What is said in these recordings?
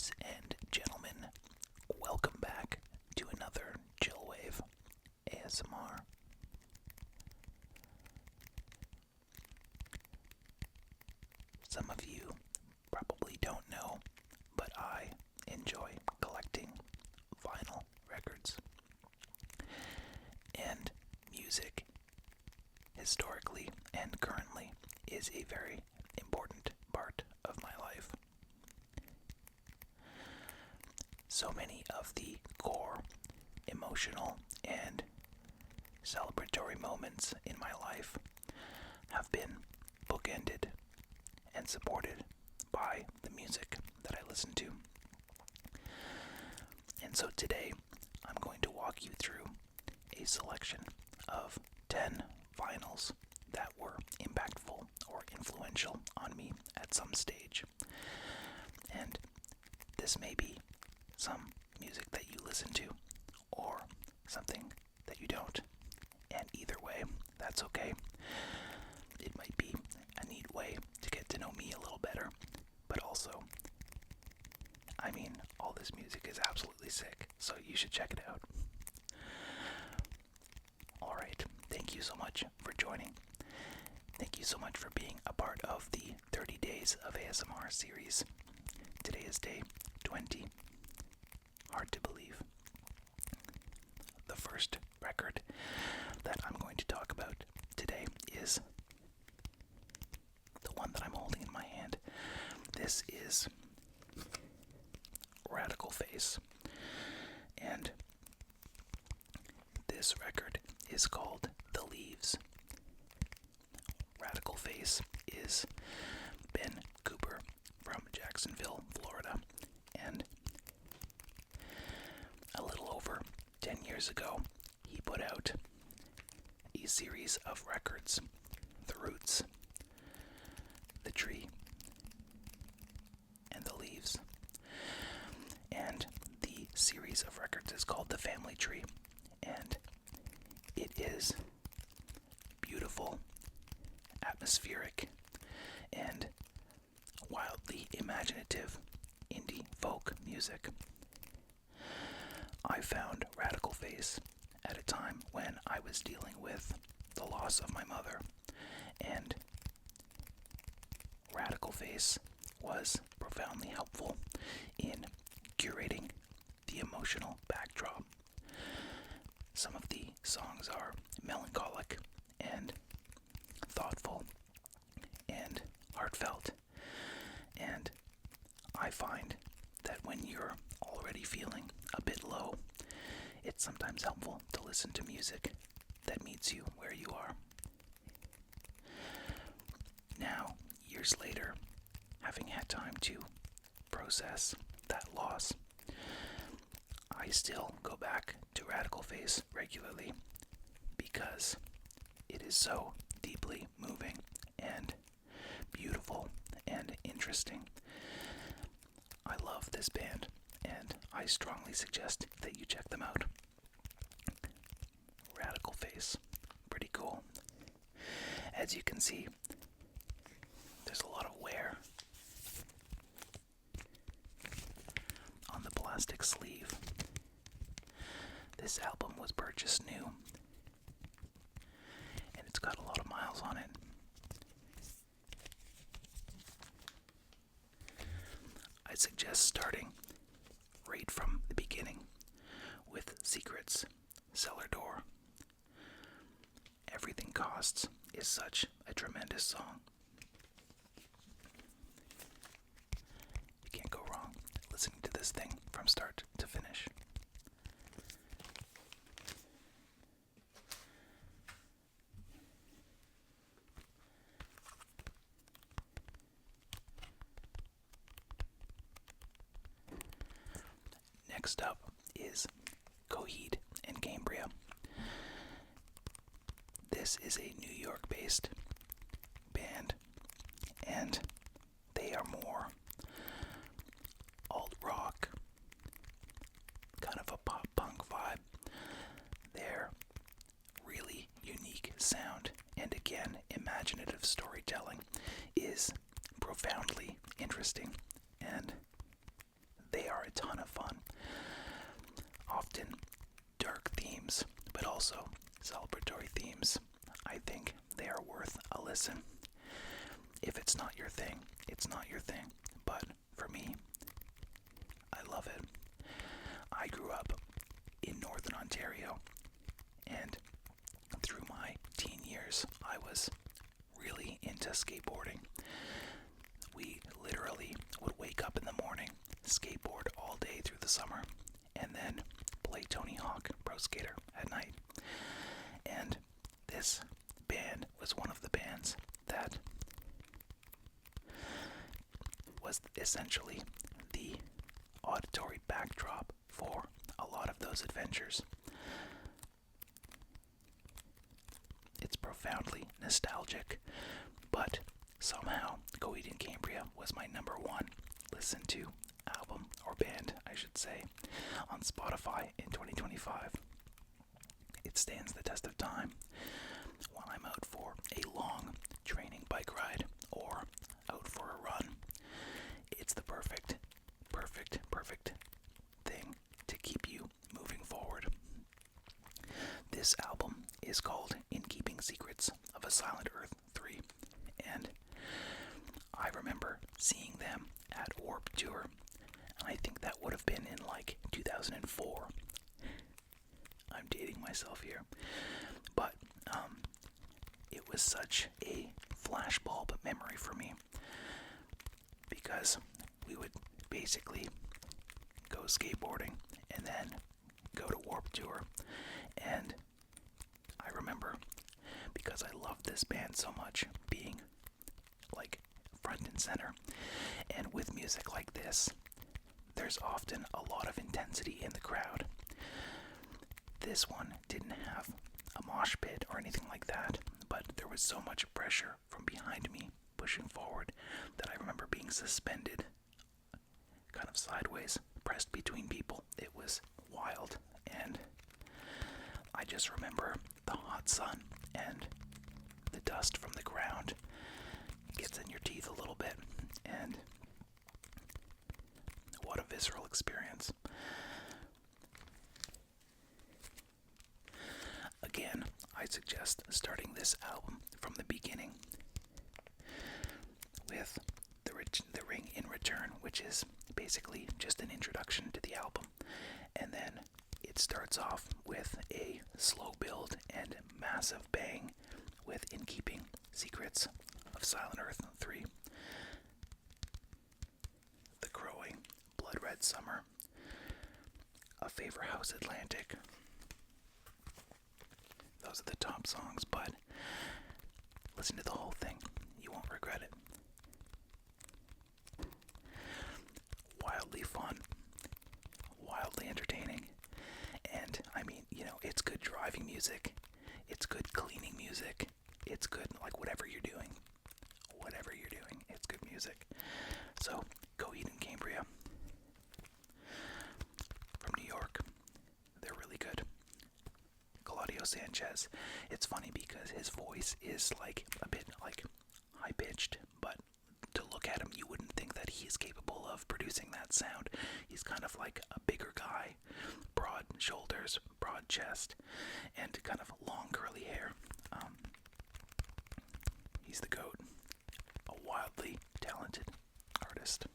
Ladies and gentlemen, welcome back to another Chillwave ASMR. Some of you probably don't know, but I enjoy collecting vinyl records. And music, historically and currently, is a very important part of my life. So many of the core emotional and celebratory moments in my life have been bookended and supported by the music that I listen to. And so today I'm going to walk you through a selection of 10 vinyls that were impactful or influential on me at some stage. And this may be some music that you listen to, or something that you don't. And either way, that's okay. It might be a neat way to get to know me a little better, but also, all this music is absolutely sick, so you should check it out. Alright, thank you so much for joining. Thank you so much for being a part of the 30 Days of ASMR series. Today is day 20. Hard to believe. The first record that I'm going to talk about today is the one that I'm holding in my hand. This is Radical Face, and this record is called The Leaves. Radical Face is Ben Cooper from Jacksonville, Florida, and a little over 10 years ago, he put out a series of records: The Roots, The Tree, and The Leaves. And the series of records is called The Family Tree, and it is beautiful, atmospheric, and wildly imaginative indie folk music. I found Radical Face at a time when I was dealing with the loss of my mother, and Radical Face was profoundly helpful in curating the emotional backdrop. Some of the songs are melancholic and thoughtful and heartfelt, and I find that when you're already feeling a bit low, it's sometimes helpful to listen to music that meets you where you are. Now, years later, having had time to process that loss, I still go back to Radical Face regularly because it is so deeply moving and beautiful and interesting. I love this band, and I strongly suggest that you check them out. Radical Face, pretty cool. As you can see, there's a lot of wear on the plastic sleeve. This album was purchased new, and it's got a lot of miles on it. I suggest starting right from the beginning with Secrets, Cellar Door. Everything Costs is such a tremendous song. You can't go wrong listening to this thing from start to finish. Next up is Coheed and Cambria. This is a New York-based band, and they are more alt-rock, kind of a pop-punk vibe. They're really unique sound, and again, imaginative storytelling is profoundly interesting, and they ton of fun. Often dark themes, but also celebratory themes. I think they are worth a listen. If it's not your thing, it's not your thing. But for me, I love it. I grew up in Northern Ontario, and through my teen years, I was really into skateboarding. We literally would wake up in the morning, skateboard all day through the summer, and then play Tony Hawk Pro Skater at night. And this band was one of the bands that was essentially the auditory backdrop for a lot of those adventures. It's profoundly nostalgic, but somehow Coheed and Cambria was my number one listened to album, or band, I should say, on Spotify in 2025. It stands the test of time when I'm out for a long training bike ride or out for a run. It's the perfect thing to keep you moving forward. This album is called In Keeping Secrets of a Silent Earth 3, and I remember seeing them at Warped Tour, and I think that would have been in like 2004. I'm dating myself here, but it was such a flashbulb memory for me, because we would basically go skateboarding and then go to Warped Tour, and I remember, because I love this band so much, being like front and center. And with music like this, there's often a lot of intensity in the crowd. This one didn't have a mosh pit or anything like that, but there was so much pressure from behind me pushing forward that I remember being suspended kind of sideways, pressed between people. It was wild, and I just remember the hot sun and the dust from the ground gets in your teeth a little bit, and what a visceral experience. Again, I suggest starting this album from the beginning with the Ring in Return, which is basically just an introduction to the album, and then it starts off with a slow build and massive bang with In Keeping Secrets of Silent Earth 3, The Crowing, Blood Red Summer, A Favor House Atlantic. Those are the top songs, but listen to the whole thing. You won't regret it. Wildly fun, wildly entertaining, and I mean, it's good driving music, it's good cleaning music, it's good, like, whatever you're doing, it's good music. So, Coheed and Cambria from New York, they're really good. Claudio Sanchez, it's funny because his voice is like a bit like high-pitched, but to look at him, you wouldn't think that he is capable of producing that sound. He's kind of like a bigger guy, broad shoulders, broad chest, and kind of long curly hair. He's the GOAT, a wildly talented artist.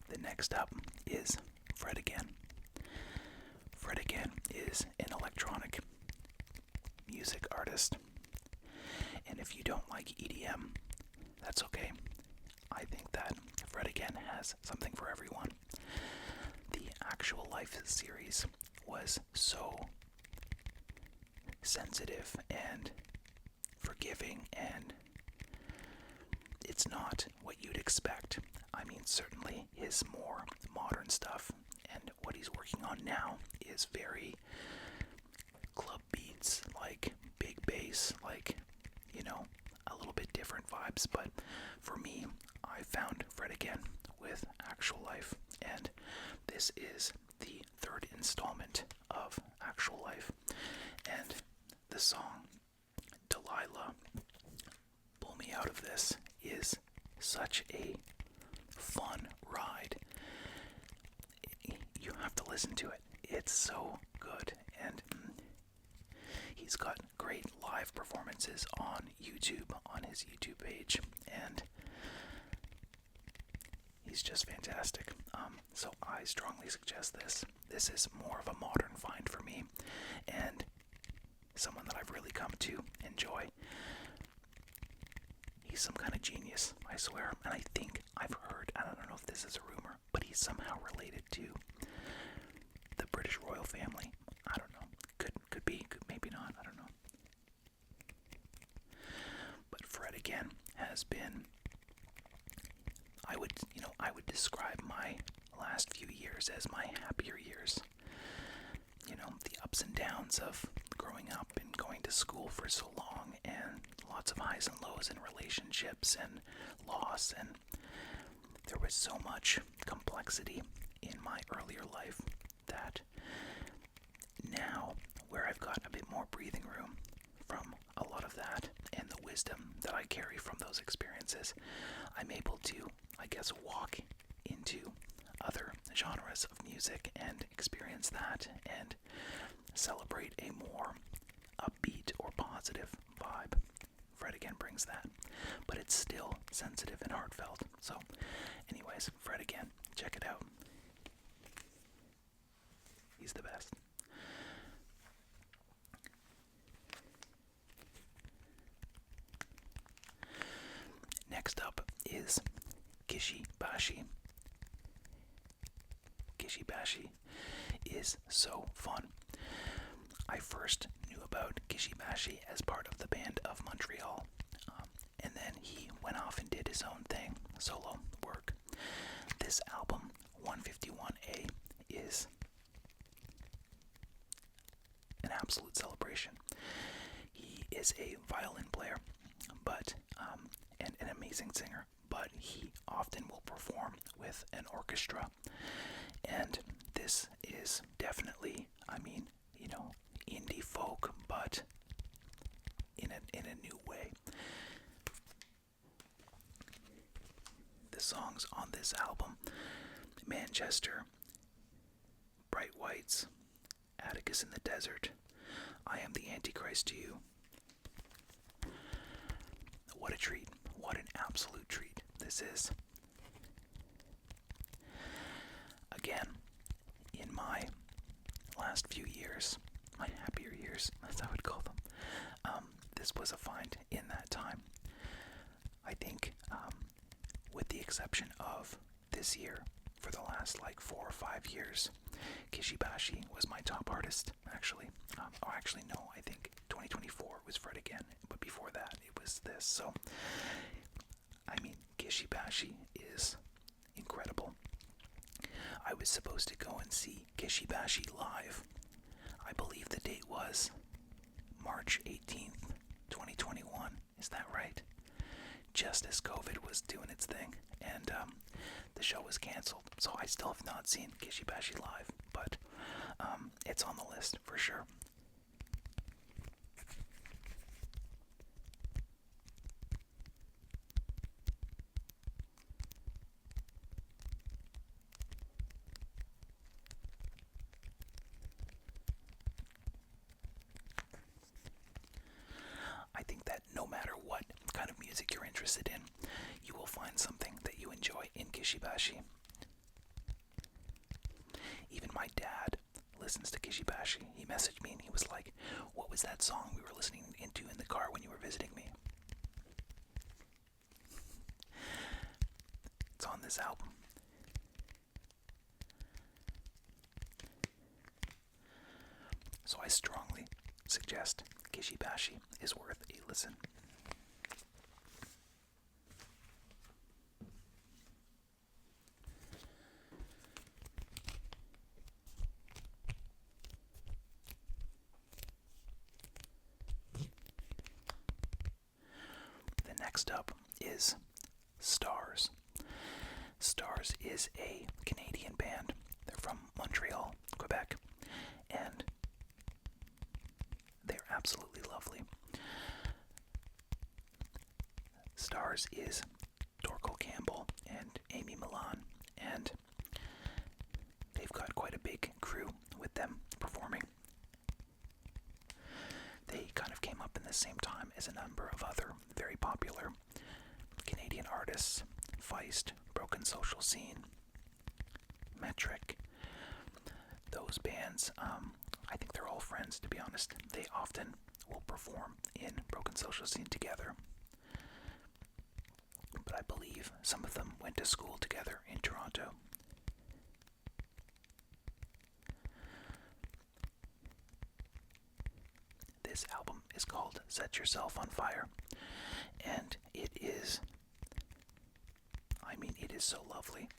The next up is Fred Again. Fred Again is an electronic music artist, and if you don't like EDM, that's okay. I think that Fred Again has something for everyone. The Actual Life series was so sensitive and forgiving, and it's not what you'd expect. I mean, certainly his more modern stuff and what he's working on now is very club beats, like big bass, like, a little bit different vibes. But for me, I found Fred Again with Actual Life, and this is the third installment of Actual Life. And the the song Delilah, Pull Me Out of This, is such a fun ride. You have to listen to it. It's so good. And he's got great live performances on YouTube, on his YouTube page. And he's just fantastic. So I strongly suggest this. This is more of a modern find for me, and someone that I've really come to enjoy. He's some kind of genius, I swear. And I think I've heard, I don't know if this is a rumor, but he's somehow related to the British royal family. I don't know. Could be, maybe not. I don't know. But Fred again has been, I would describe my last few years as my happier years. The ups and downs of growing up and going to school for so long, and lots of highs and lows in relationships and loss, and there was so much complexity in my earlier life that now, where I've got a bit more breathing room from a lot of that and the wisdom that I carry from those experiences, I'm able to, I guess, walk into other genres of music and experience that and celebrate a more upbeat or positive vibe. Fred again brings that, but it's still sensitive and heartfelt. So anyways, Fred again, check it out. He's the best. Next up is Kishi Bashi. Kishi Bashi is so fun. I first knew about Kishi Bashi as part of the Band of Montreal, and then he went off and did his own thing, solo work. This album, 151A, is an absolute celebration. He is a violin player, but and an amazing singer, but he often will perform with an orchestra, and this is definitely, indie folk, but in a new way. The songs on this album: Manchester, Bright Whites, Atticus in the Desert, I Am the Antichrist to You. What a treat. What an absolute treat this is. Again, in my last few years, my happier years, as I would call them, this was a find in that time. I think, with the exception of this year, for the last 4 or 5 years, Kishi Bashi was my top artist, actually. No, I think 2024 was Fred again, but before that it was this. So, Kishi Bashi is incredible. I was supposed to go and see Kishi Bashi live. I believe the date was March 18th, 2021. Is that right? Just as COVID was doing its thing, and the show was canceled. So I still have not seen Kishi Bashi live, but it's on the list for sure. I think that no matter what kind of music you're interested in, you will find something that you enjoy in Kishi Bashi. Even my dad listens to Kishi Bashi. He messaged me and he was like, "What was that song we were listening into in the car when you were visiting me?" It's on this album. So I strongly suggest Kishi Bashi is worth a listen. The next up is Stars. Stars is a Canadian band. They're from Montreal, Quebec, and they're absolutely lovely. lovely. Stars is Dorcal Campbell and Amy Milan, and they've got quite a big crew with them performing. They kind of came up in the same time as a number of other very popular Canadian artists: Feist, Broken Social Scene, Metric. Those bands, I think they're all friends, to be honest. They often will perform in Broken Social Scene together. But I believe some of them went to school together in Toronto. This album is called Set Yourself on Fire, and it is so lovely.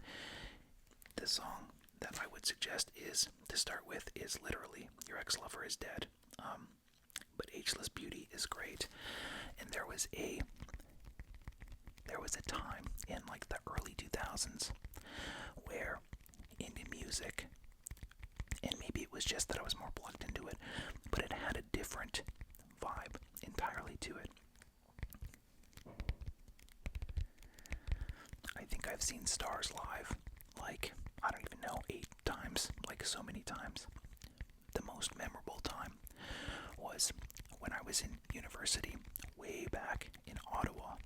The song that I would suggest is, to start with, is literally Your Ex-Lover Is Dead. But Ageless Beauty is great. And there was a time in like the early 2000s where indie music, and maybe it was just that I was more plugged into it, but it had a different vibe entirely to it. I think I've seen Stars live, like, I don't even know, 8 times, like so many times. The most memorable time was when I was in university, way back in Ottawa,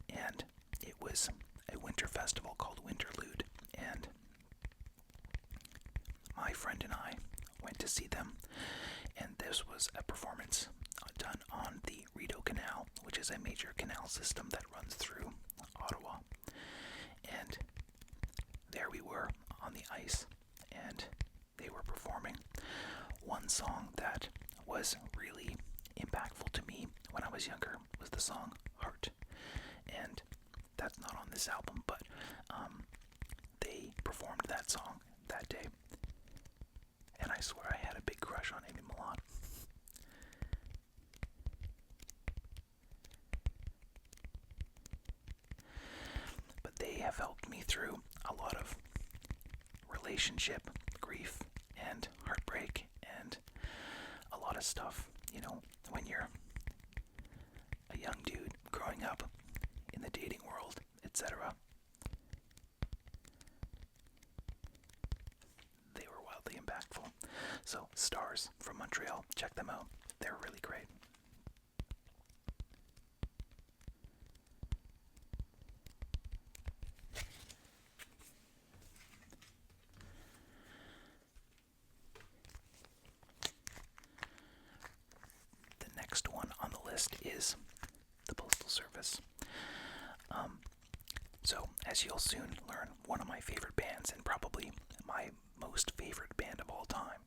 and it was a winter festival called Winterlude, and my friend and I went to see them, and this was a performance done on the Rideau Canal, which is a major canal system that runs through Ottawa. And there we were on the ice, and they were performing. One song that was really impactful to me when I was younger was the song Heart, and that's not on this album, but they performed that song that day, and I swear I had a big crush on Amy Milan. But they have helped me through a lot of relationship grief and heartbreak and a lot of stuff, you know, when you're a young dude growing up in the dating world, etc. They were wildly impactful. So, Stars from Montreal, check them out. They're really great. The next one on the list is the Postal Service. So, as you'll soon learn, one of my favorite bands, and probably my most favorite band of all time,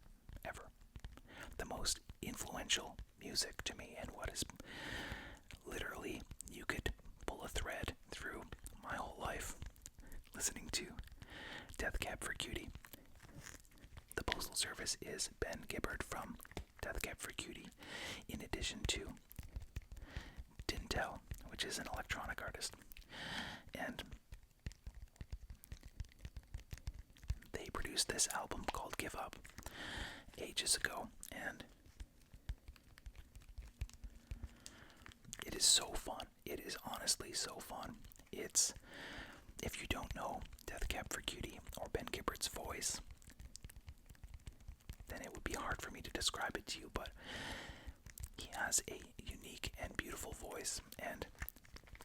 ever. The most influential music to me, and what is literally, you could pull a thread through my whole life listening to Death Cab for Cutie. The Postal Service is Ben Gibbard from Death Cab for Cutie, in addition to Dintel, which is an electronic artist. And they produced this album called Give Up ages ago, and it is so fun. It is honestly so fun. It's, if you don't know Death Cab for Cutie or Ben Gibbard's voice, then it would be hard for me to describe it to you, but he has a unique and beautiful voice, and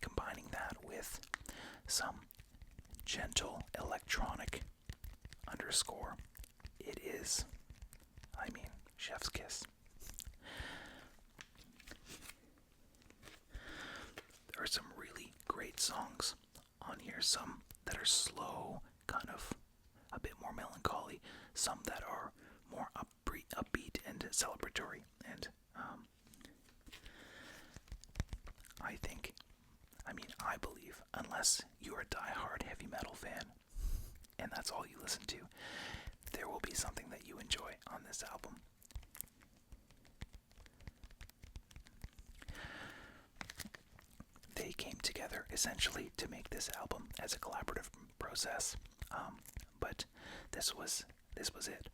combining that with some gentle electronic underscore, it is, I mean, chef's kiss. There are some really great songs on here, some that are slow, kind of a bit more melancholy, some that are more upbeat and celebratory, and I believe, unless you're a die-hard heavy metal fan, and that's all you listen to, there will be something that you enjoy on this album. They came together essentially to make this album as a collaborative process, but this was it.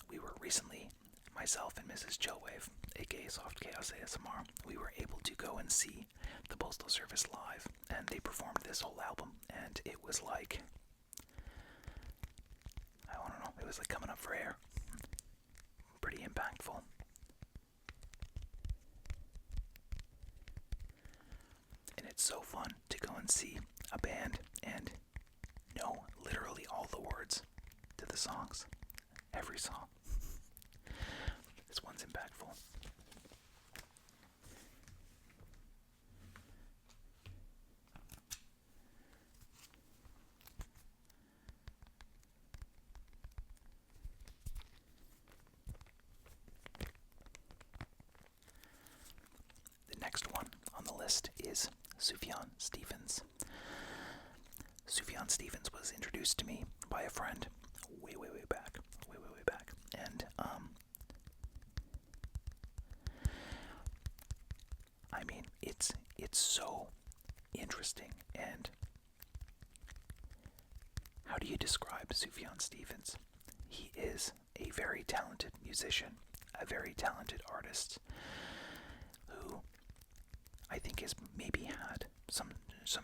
We were recently, myself and Mrs. Chillwave, aka Soft Chaos ASMR, we were able to go and see the Postal Service live, and they performed this whole album, and it was like, I don't know, it was like coming up for air. Pretty impactful. And it's so fun to go and see a band and know literally all the words to the songs. Every song. This one's impactful. The next one on the list is Sufjan Stevens. Sufjan Stevens was introduced to me by a friend way back. And, I mean, it's so interesting. And how do you describe Sufjan Stevens? He is a very talented musician, a very talented artist, who I think has maybe had some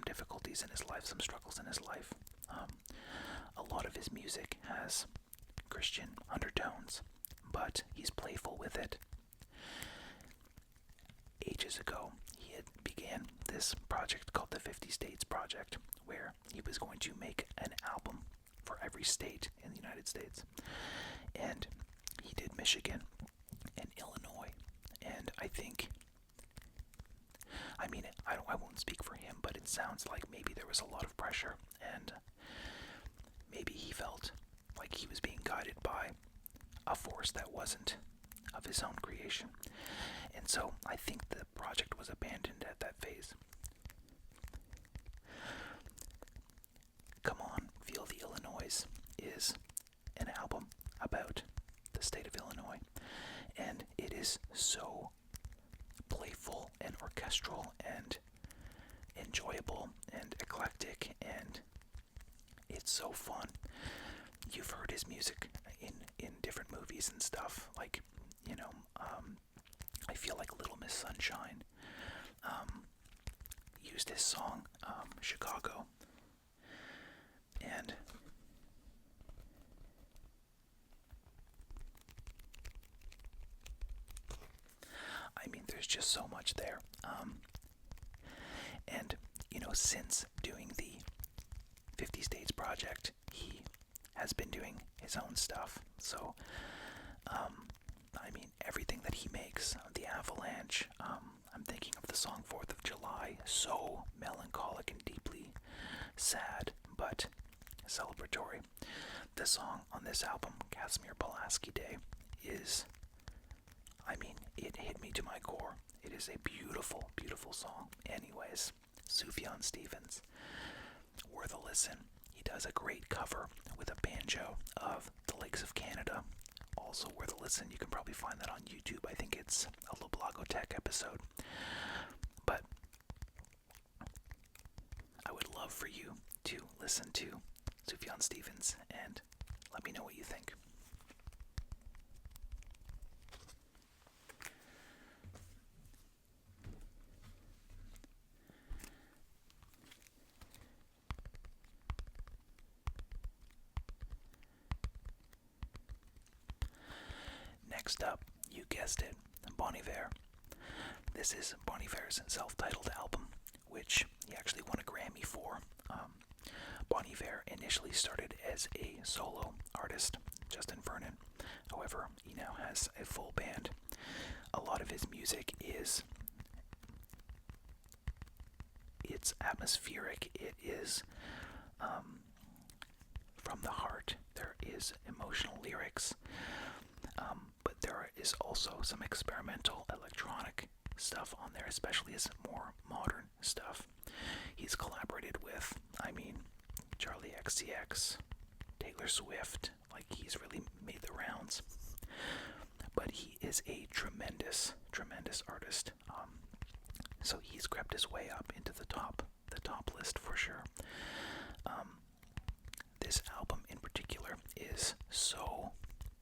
difficulties in his life, some struggles in his life. A lot of his music has Christian undertones, but he's playful with it. Ages ago, he had began this project called the 50 States Project, where he was going to make an album for every state in the United States. And he did Michigan and Illinois, and I think, I mean, I won't speak for him, but it sounds like maybe there was a lot of pressure, and maybe he felt like he was being guided by a force that wasn't of his own creation. And so I think the project was abandoned at that phase. Come On, Feel the Illinois is an album about the state of Illinois, and it is so playful and orchestral and enjoyable and eclectic, and it's so fun. You've heard his music in different movies and stuff, like, you know, I feel like Little Miss Sunshine used his song, Chicago, and I mean, there's just so much there. And, you know, since doing the 50 States Project, he has been doing his own stuff. So, I mean, everything that he makes, the Avalanche, I'm thinking of the song 4th of July, so melancholic and deeply sad, but celebratory. The song on this album, Casimir Pulaski Day, is, I mean, it hit me to my core. It is a beautiful, beautiful song. Anyways, Sufjan Stevens, worth a listen. He does a great cover with a banjo of The Lakes of Canada. Also worth a listen. You can probably find that on YouTube. I think it's a Loblogotech episode. But I would love for you to listen to Sufjan Stevens and let me know what you think. Next up, you guessed it, Bon Iver. This is Bon Iver's self-titled album, which he actually won a Grammy for. Bon Iver initially started as a solo artist, Justin Vernon. However, he now has a full band. A lot of his music is, it's atmospheric. It is from the heart. There is emotional lyrics. But there is also some experimental electronic stuff on there, especially his more modern stuff. He's collaborated with, I mean, Charlie XCX, Taylor Swift, like he's really made the rounds. But he is a tremendous, tremendous artist. So he's crept his way up into the top list for sure. This album in particular is so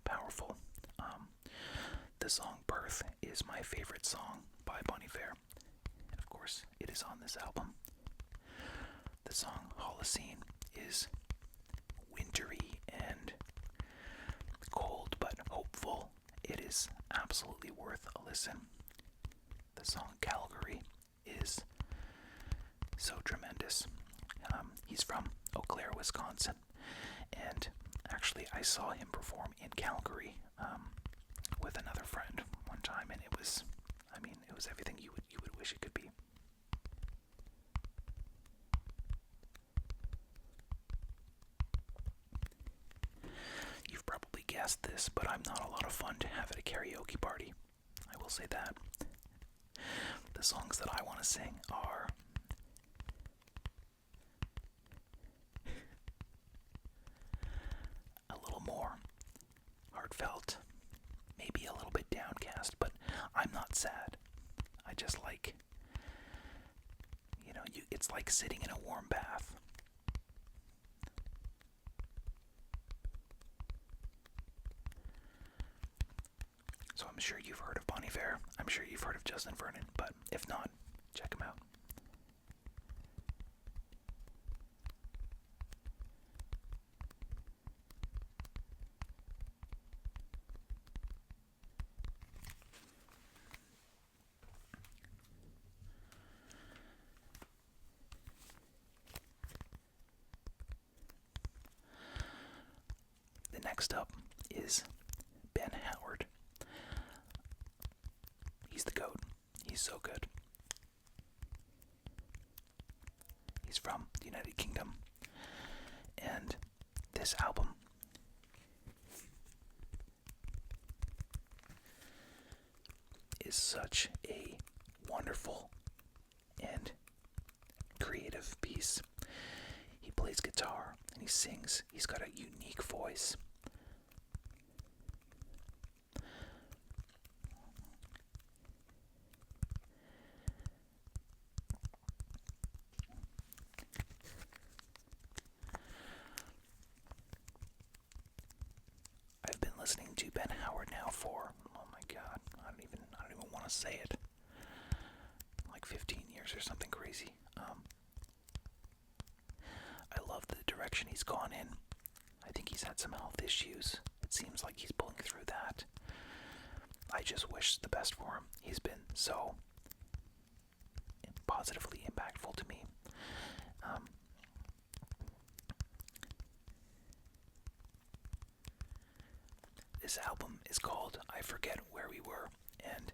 powerful. The song Birth is my favorite song by Bon Iver, and of course it is on this album. The song Holocene is wintry and cold but hopeful. It is absolutely worth a listen. The song Calgary is so tremendous. He's from Eau Claire, Wisconsin, and actually I saw him perform in Calgary with another friend one time, and it was everything you would wish it could be. You've probably guessed this, but I'm not a lot of fun to have at a karaoke party. I will say that. The songs that I want to sing are a little more heartfelt, maybe a little bit downcast, but I'm not sad. I just like, it's like sitting in a warm bath. So I'm sure you've heard of Bon Iver. I'm sure you've heard of Justin Vernon, but if not, check him out. The next up is Ben Howard. He's the GOAT. He's so good. He's from the United Kingdom. And this album is such a wonderful and creative piece. He plays guitar and he sings. He's got a unique voice. I've been listening to Ben Howard now for, oh my god, I don't even want to say it, like 15 years or something crazy. I love the direction he's gone in. I think he's had some health issues. It seems like he's pulling through that. I just wish the best for him. He's been so positively impactful to me. This album is called I Forget Where We Were, and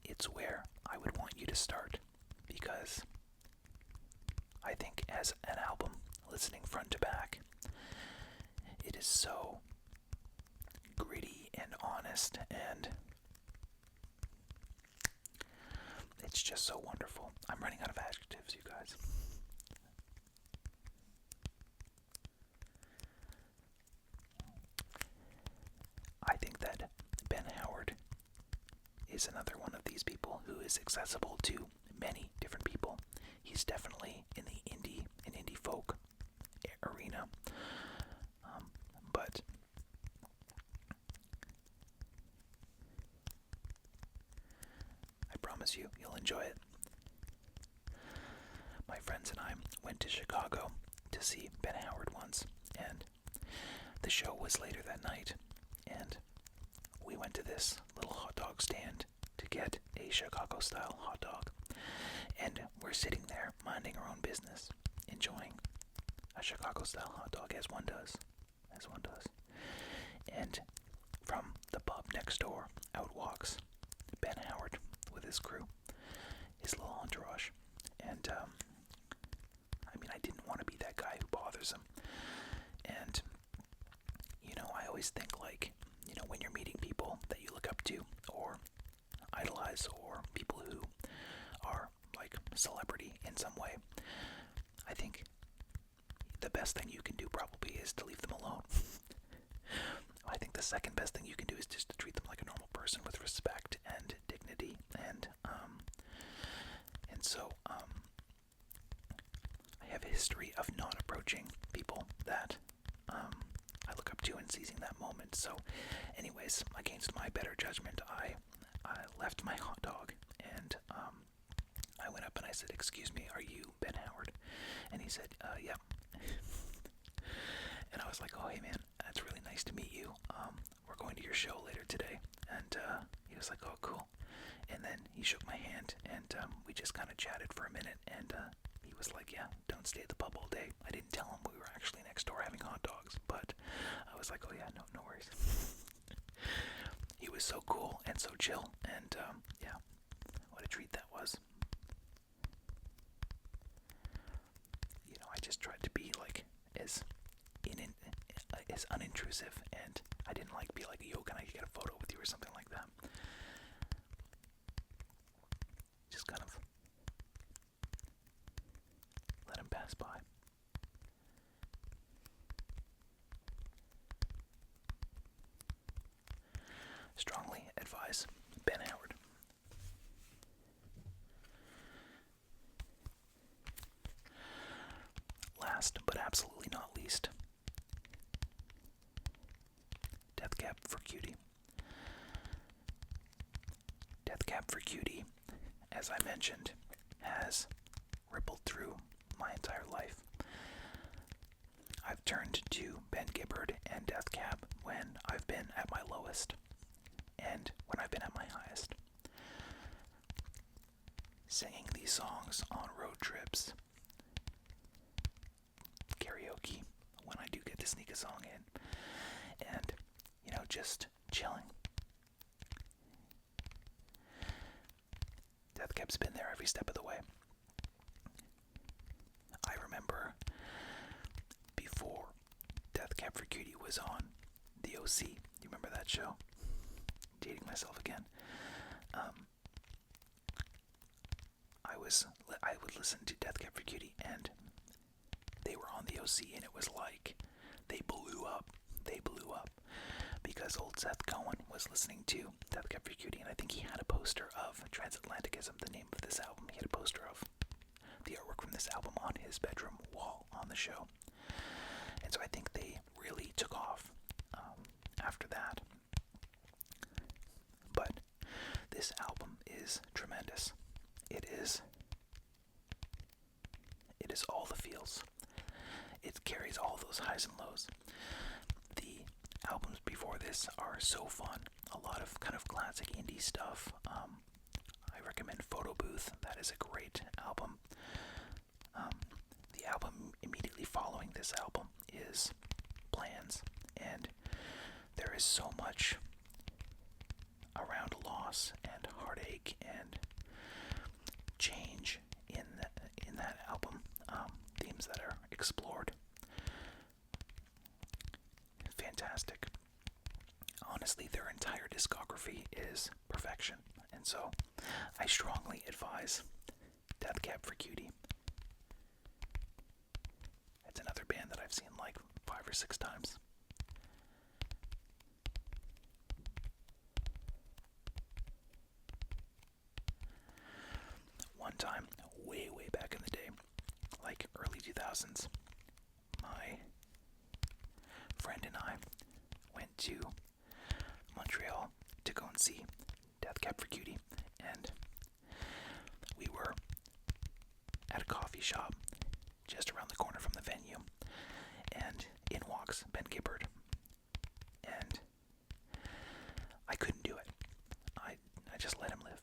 it's where I would want you to start, because I think as an album, listening front to back, it is so gritty and honest, and it's just so wonderful. I'm running out of adjectives, you guys. I think that Ben Howard is another one of these people who is accessible to many different people. He's definitely in the indie folk arena, but I promise you'll enjoy it. My friends and I went to Chicago to see Ben Howard once, and the show was later that night, and we went to this little hot dog stand to get a Chicago-style hot dog. And we're sitting there, minding our own business, enjoying a Chicago-style hot dog, as one does. And from the pub next door, out walks Ben Howard with his crew, his little entourage. And, I didn't want to be that guy who bothers him. And, I always think, when you're meeting people that you look up to, or idolize, or people who are like celebrity in some way, I think the best thing you can do probably is to leave them alone. I think the second best thing you can do is just to treat them like a normal person with respect and dignity, and so I have a history of not approaching people that I look up to and seizing that moment. So, anyways, against my better judgment, I left my hot dog, and I went up and I said, "Excuse me, are you Ben Howard?" And he said, "Yep." And I was like, "Oh, hey man, it's really nice to meet you. We're going to your show later today." And he was like, "Oh, cool." And then he shook my hand, and we just kind of chatted for a minute, and he was like, "Yeah, don't stay at the pub all day." I didn't tell him we were actually next door having hot dogs, but I was like, "Oh yeah, no worries." He was so cool and so chill, and yeah, what a treat that was. You know, I just tried to be like as unintrusive, and I didn't like be like, "Yo, can I get a photo with you?" or something like that. Just kind of let him pass by. Strongly advise Ben Howard. Last but absolutely not least, Death Cab for Cutie. Death Cab for Cutie, as I mentioned, has rippled through my entire life. I've turned to Ben Gibbard and Death Cab when I've been at my lowest and when I've been at my highest. Singing these songs on road trips, karaoke when I do get to sneak a song in, and, you know, just chilling. Death Cab's been there every step of the way. I remember before Death Cab for Cutie was on the OC. You remember that show? Dating myself again. I would listen to Death Cab for Cutie, and they were on the OC, and it was like they blew up. They blew up because old Seth Cohen was listening to Death Cab for Cutie, and I think he had a poster of Transatlanticism, the name of this album. He had a poster of the artwork from this album on his bedroom wall on the show. And so I think they really took off after that. But this album is tremendous. It is all the feels. It carries all those highs and lows. The albums before this are so fun. A lot of kind of classic indie stuff. I recommend Photo Booth. That is a great album. The album immediately following this album is Plans, and there is so much around loss and heartache and change in that album. Themes that are explored. Fantastic. Honestly, their entire discography is perfection, and so I strongly advise Death Cab for Cutie. It's another band that I've seen like 5 or 6 times. One time, way back in the day, like early 2000s, my friend and I went to Montreal to go and see Death Cab for Cutie, and we were at a coffee shop just around the corner from the venue, and in walks Ben Gibbard, and I couldn't do it. I just let him live.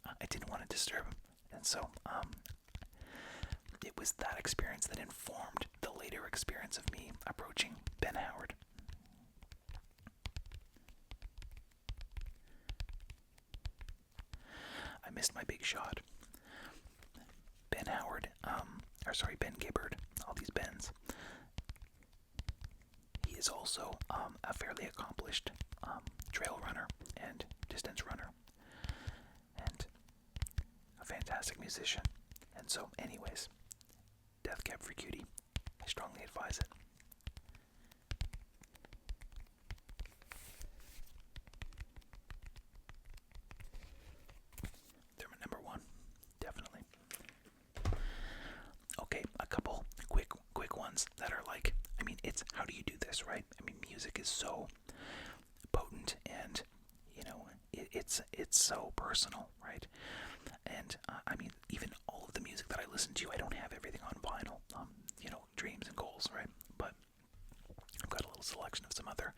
I didn't want to disturb him, and so it was that experience that informed the later experience of me approaching Ben Howard. I missed my big shot. Ben Gibbard, all these Bens. He is also a fairly accomplished trail runner and distance runner, and a fantastic musician. And so, anyways, Death Cab for Cutie, I strongly advise it. They're my number one, definitely. Okay, a couple quick ones that are like, I mean, it's how do you do this, is, right? I mean, music is so potent, and it's so personal, right? And I mean, even all of the music that I listen to, I don't have everything on vinyl. Dreams and goals, right? But I've got a little selection of some other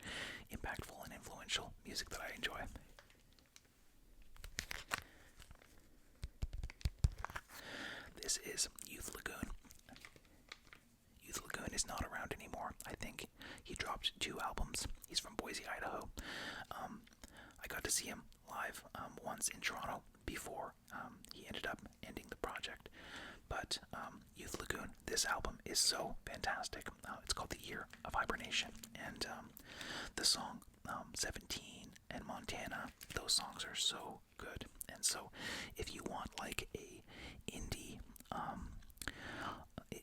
impactful and influential music that I enjoy. This is Youth Lagoon. Youth Lagoon is not around anymore. I think he dropped 2 albums. He's from Boise, Idaho. I got to see him live once in Toronto before he ended up ending the project. But Youth Lagoon, this album is so fantastic. It's called The Year of Hibernation, and the song 17 and Montana, those songs are so good. And so if you want like a indie,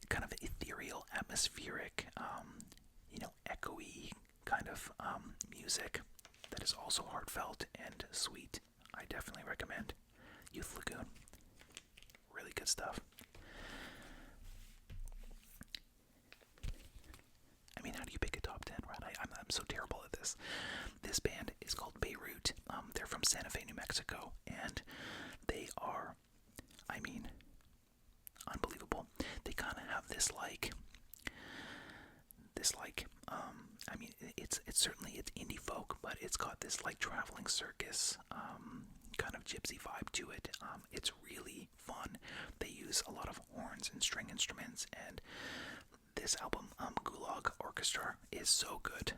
kind of ethereal, atmospheric, echoey kind of music that is also heartfelt and sweet, I definitely recommend Youth Lagoon. Really good stuff. I mean, how do you pick a top 10, right? I'm so terrible at this. This band is called Beirut. They're from Santa Fe, New Mexico, and they are, I mean, unbelievable. They kind of have this I mean, it's certainly it's indie folk, but it's got this like traveling circus kind of gypsy vibe to it. It's really fun. They use a lot of horns and string instruments, and this album, Gulag Orchestra, is so good.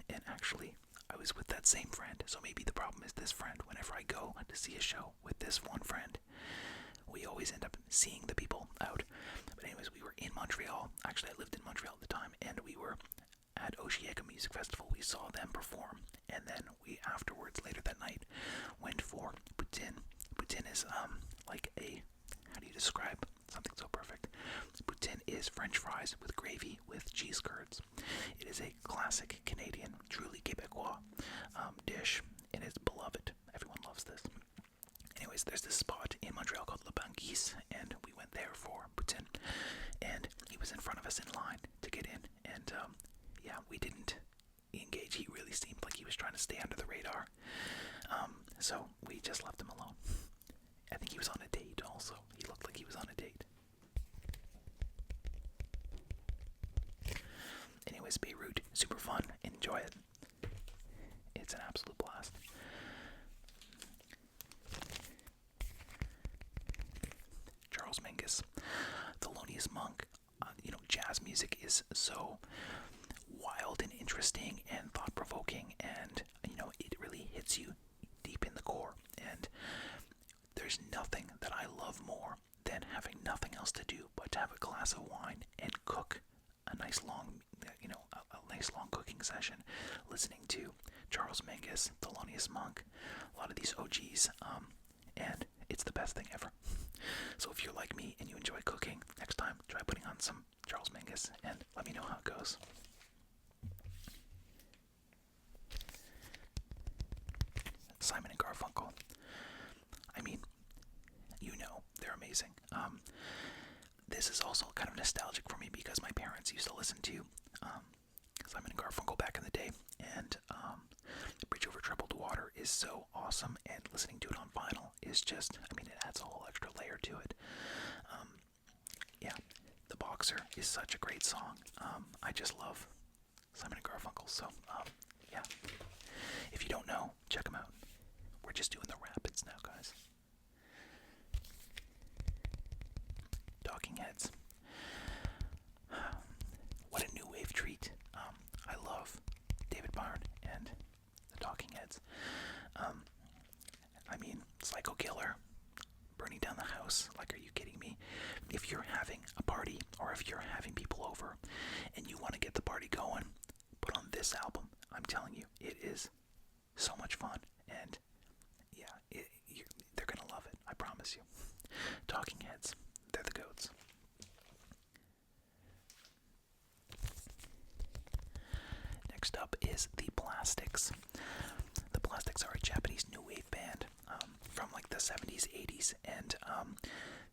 And actually, I was with that same friend, so maybe the problem is this friend. Whenever I go to see a show with this one friend, we always end up seeing the people out. But anyways, we were in Montreal. Actually, I lived in Montreal at the time, and we were at Oshiega Music Festival. We saw them perform, and then we afterwards, later that night, went for poutine. Poutine is like a, how do you describe something so perfect? Poutine is French fries with gravy with cheese curds. It is a classic Canadian, truly Quebecois dish, and it's beloved. Everyone loves this. Anyways, there's this spot in Montreal called Le Banquise, and we went there for poutine, and he was in front of us in line to get in, and yeah, we didn't engage. He really seemed like he was trying to stay under the radar, so we just left him alone. I think he was on a date also. He looked like he was on a date. Anyways, Beirut, super fun. Enjoy it. It's an absolute blast. Charles Mingus, Thelonious Monk. Jazz music is so wild and interesting and thought-provoking, and it really hits you deep in the core. And there's nothing that I love more than having nothing else to do but to have a glass of wine and cook a nice long, a nice long cooking session, listening to Charles Mingus, Thelonious Monk, a lot of these OGs, and it's the best thing ever. So if you're like me and you enjoy cooking, next time try putting on some Charles Mingus and let me know how it goes. Simon and Garfunkel. I mean, they're amazing. This is also kind of nostalgic for me because my parents used to listen to Simon and Garfunkel back in the day, and Bridge Over Troubled Water is so awesome, and listening to it on vinyl is just, it adds a whole extra layer to it. Yeah, The Boxer is such a great song. I just love Simon and Garfunkel, so yeah. If you don't know, check them out. We're just doing the rapids now, guys. Talking Heads. What a new wave treat. I love David Byrne and the Talking Heads. Psycho Killer, Burning Down the House. Like, are you kidding me? If you're having a party, or if you're having people over, and you want to get the party going, put on this album. I'm telling you, it is so much fun, and yeah, they're gonna love it. I promise you. Talking Heads, they're the goats. Next up is The Plastics. The Plastics are a Japanese new wave band from like the 70s, 80s, and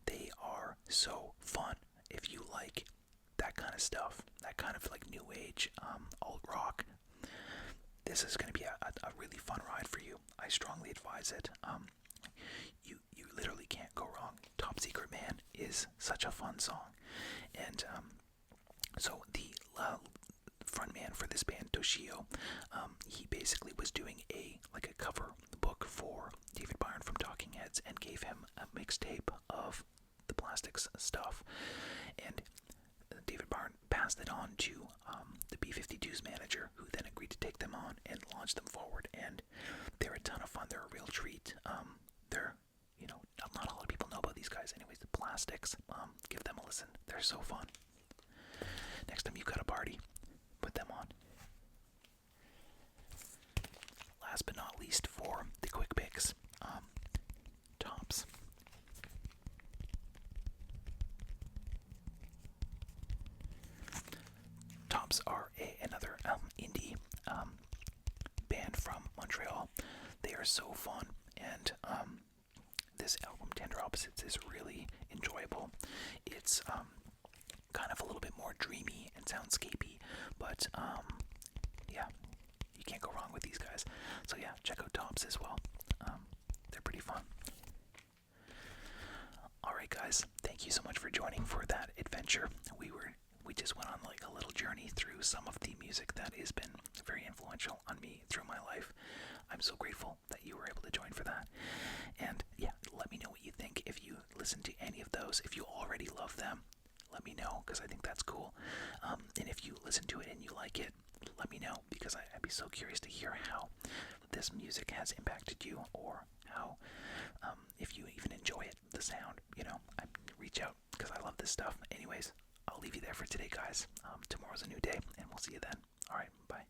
they are so fun. If you like that kind of stuff, that kind of like new age, alt rock, this is going to be a really fun ride for you. I strongly advise it. You literally can't go wrong. Top Secret Man is such a fun song, and so the frontman for this band, Toshio, he basically was doing a cover book for David Byrne from Talking Heads, and gave him a mixtape of the Plastics stuff, and David Byrne passed it on to the B-52's manager, who then agreed to take them on and launch them forward. And they're a ton of fun. They're a real treat. They're, not a lot of people know about these guys. Anyways, the Plastics, give them a listen. They're so fun. Next time you got a party, put them on. Last but not least, for the quick picks, Tops. Tops are another indie band from Montreal. They are so fun, and this album, Tender Opposites, is really enjoyable. It's kind of a little bit more dreamy and soundscapey, but yeah, you can't go wrong with these guys. So yeah, check out Tops as well. They're pretty fun. Alright guys, thank you so much for joining for that adventure. We just went on like a little journey through some of the music that has been very influential on me through my life. I'm so grateful that you were able to join for that. And yeah, let me know what you think if you listen to any of those. If you already love them, let me know, because I think that's cool. And if you listen to it and you like it, let me know, because I'd be so curious to hear how this music has impacted you, or how, if you even enjoy it, the sound, I reach out, because I love this stuff. Anyways, I'll leave you there for today, guys. Tomorrow's a new day, and we'll see you then. Alright, bye.